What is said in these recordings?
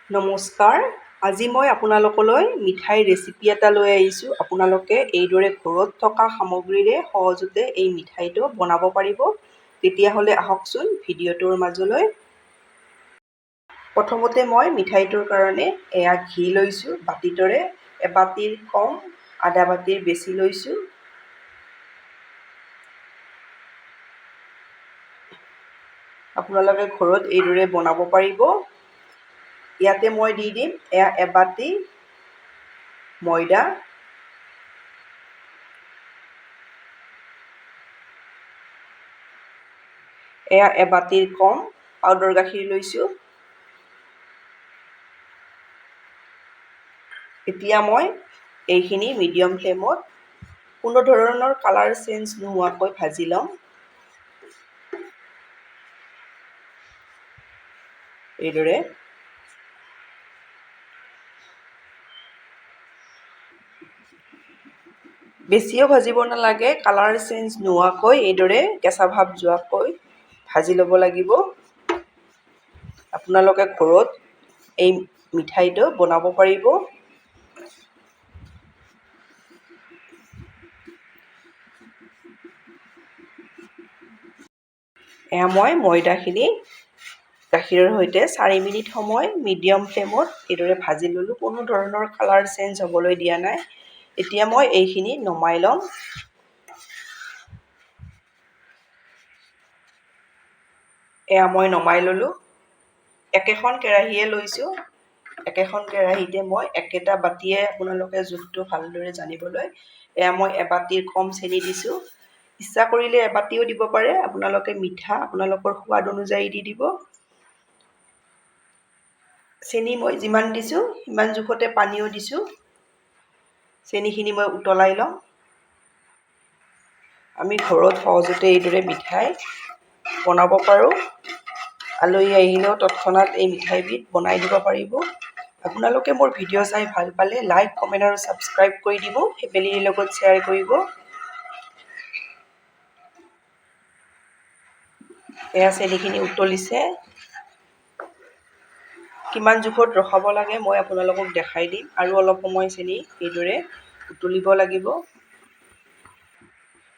নমস্কাৰ। আজি মই আপোনালোকলৈ মিঠাইৰ ৰেচিপি এটা লৈ আহিছোঁ। আপোনালোকে এইদৰে ঘৰত থকা সামগ্ৰীৰে সহজতে এই মিঠাইটো বনাব পাৰিব। তেতিয়াহ'লে আহকচোন ভিডিঅ'টোৰ মাজলৈ। প্ৰথমতে মই মিঠাইটোৰ কাৰণে ঘি লৈছোঁ বাতিৰ দৰে। এবাতিৰ কম আধা বাতিৰ বেছি লৈছোঁ। আপোনালোকে ঘৰত এইদৰে বনাব পাৰিব। ইয়াতে মই দি দিম এবাতি ময়দা, এবাতিৰ কম পাউডাৰ গাখীৰ লৈছোঁ। এতিয়া মই এইখিনি মিডিয়াম ফ্লেমত কোনো ধৰণৰ কালাৰ চেঞ্জ নোহোৱাকৈ ভাজি ল'ম। এইদৰে বেছিও ভাজিব নালাগে, কালাৰ চেঞ্জ নোহোৱাকৈ এইদৰে কেঁচা ভাৱ যোৱাকৈ ভাজি ল'ব লাগিব। আপোনালোকে ঘৰত এই মিঠাইটো বনাব পাৰিব। মই ময়দাখিনি গাখীৰৰ সৈতে 4 মিনিট সময় মিডিয়াম ফ্লেমত এইদৰে ভাজি ল'লোঁ। কোনো ধৰণৰ কালাৰ চেঞ্জ হ'বলৈ দিয়া নাই। এতিয়া মই এইখিনি নমাই ল'ম। মই নমাই ল'লোঁ। একেখন কেৰাহীয়ে লৈছোঁ। একেখন কেৰাহীতে মই একেটা বাতিয়ে আপোনালোকে জোখটো ভালদৰে জানিবলৈ মই এবাতিৰ কম চেনি দিছোঁ। ইচ্ছা কৰিলে এবাতিও দিব পাৰে। আপোনালোকে মিঠা আপোনালোকৰ সোৱাদ অনুযায়ী দি দিব। চেনি মই যিমান দিছোঁ সিমান জোখতে পানীও দিছোঁ। চেনিখিনি মই উতলাই ল'ম। আমি ঘৰত সহজতে এইদৰে মিঠাই বনাব পাৰোঁ। আলহী আহিলেও তৎক্ষণাত এই মিঠাইবিধ বনাই দিব পাৰিব। আপোনালোকে মোৰ ভিডিঅ' চাই ভাল পালে লাইক, কমেণ্ট আৰু ছাবস্ক্ৰাইব কৰি দিব। ফেমিলিৰ লগত শ্বেয়াৰ কৰিব। চেনিখিনি উতলিছে। কিমান জোখত ৰখাব লাগে মই আপোনালোকক দেখাই দিম। আৰু অলপ সময় চেনি এইদৰে উতলিব লাগিব।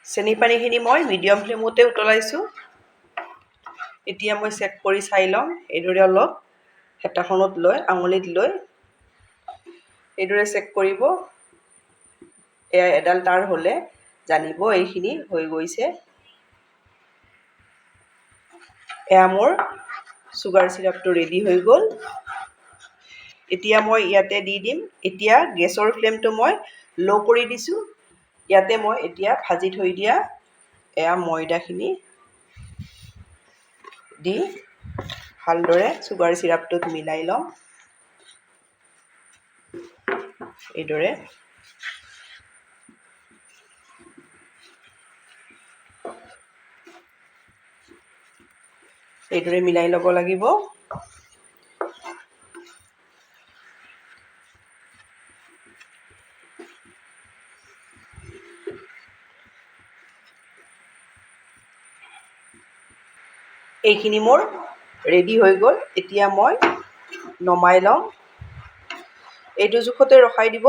চেনি পানীখিনি মই মিডিয়াম ফ্লেমতে উতলাইছোঁ। এতিয়া মই চেক কৰি চাই ল'ম। এইদৰে অলপ হেতাখনত লৈ আঙুলিত লৈ এইদৰে চেক কৰিব। এডাল তাঁৰ হ'লে জানিব এইখিনি হৈ গৈছে। মোৰ চুগাৰ চিৰাপটো ৰেডি হৈ গ'ল। এতিয়া মই ইয়াতে দি দিম। এতিয়া গেছৰ ফ্লেমটো মই ল' কৰি দিছোঁ। ইয়াতে মই এতিয়া ভাজি থৈ দিয়া ময়দাখিনি দি ভালদৰে চুগাৰ চিৰাপটোত মিলাই ল'ম। এইদৰে মিলাই ল'ব লাগিব। এইখিনি মোৰ ৰেডি হৈ গ'ল। এতিয়া মই নমাই ল'ম। এইটো জোখতে ৰখাই দিব।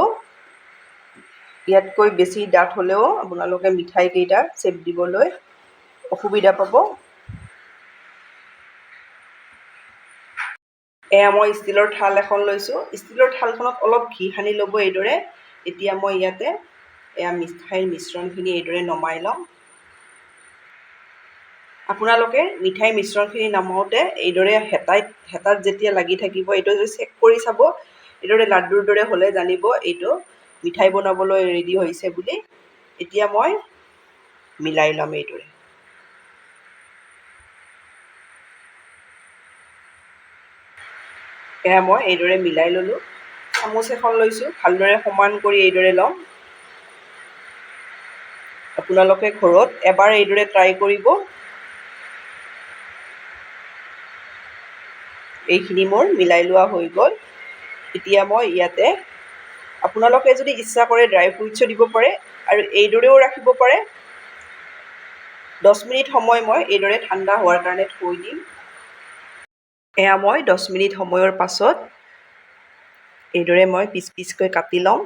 ইয়াতকৈ বেছি ডাঠ হ'লেও আপোনালোকে মিঠাইকেইটা চেপ দিবলৈ অসুবিধা পাব। মই ষ্টীলৰ থাল এখন লৈছোঁ। ষ্টীলৰ থালখনত অলপ ঘি সানি ল'ব এইদৰে। এতিয়া মই ইয়াতে মিঠাইৰ মিশ্ৰণখিনি এইদৰে নমাই ল'ম। আপোনালোকে মিঠাই মিশ্ৰণখিনি নমাওঁতে এইদৰে হেতাত যেতিয়া লাগি থাকিব এইটো যদি চেক কৰি চাব, এইদৰে লাড্ডুৰ দৰে হ'লে জানিব এইটো মিঠাই বনাবলৈ ৰেডি হৈছে বুলি। এতিয়া মই মিলাই ল'ম এইদৰে। মই এইদৰে মিলাই ল'লোঁ। চামুচ এখন লৈছোঁ। ভালদৰে সমান কৰি এইদৰে ল'ম। আপোনালোকে ঘৰত এবাৰ এইদৰে ট্ৰাই কৰিব। এইখিনি মোৰ মিলাই লোৱা হৈ গ'ল। এতিয়া মই ইয়াতে আপোনালোকে যদি ইচ্ছা কৰে ড্ৰাই ফ্ৰুটছো দিব পাৰে আৰু এইদৰেও ৰাখিব পাৰে। 10 মিনিট সময় মই এইদৰে ঠাণ্ডা হোৱাৰ কাৰণে থৈ দিম। মই 10 মিনিট সময়ৰ পাছত এইদৰে মই পিচ পিচকৈ কাটি লওঁ।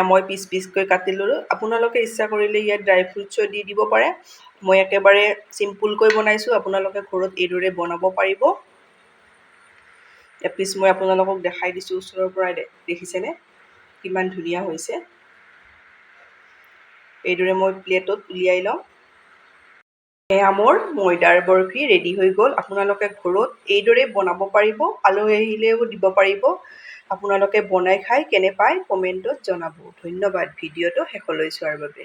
মই পিচ পিচকৈ কাটি ল'লোঁ। আপোনালোকে ইচ্ছা কৰিলে ইয়াত ড্ৰাই ফ্ৰুটছো দি দিব পাৰে। মই একেবাৰে চিম্পুলকৈ বনাইছোঁ, আপোনালোকে ঘৰত এইদৰে বনাব পাৰিব। এপিচ মই আপোনালোকক দেখাই দিছোঁ ওচৰৰ পৰাই, দেখিছেনে কিমান ধুনীয়া হৈছে। এইদৰে মই প্লেটত উলিয়াই লওঁ। এয়া মোৰ ময়দাৰ বৰফি ৰেডি হৈ গ'ল। আপোনালোকে ঘৰত এইদৰে বনাব পাৰিব, আলহী আহিলেও দিব পাৰিব। আপোনালোকে বনাই খাই কেনে পায় কমেণ্টত জনাব। ধন্যবাদ ভিডিঅ'টো শেষলৈ চোৱাৰ বাবে।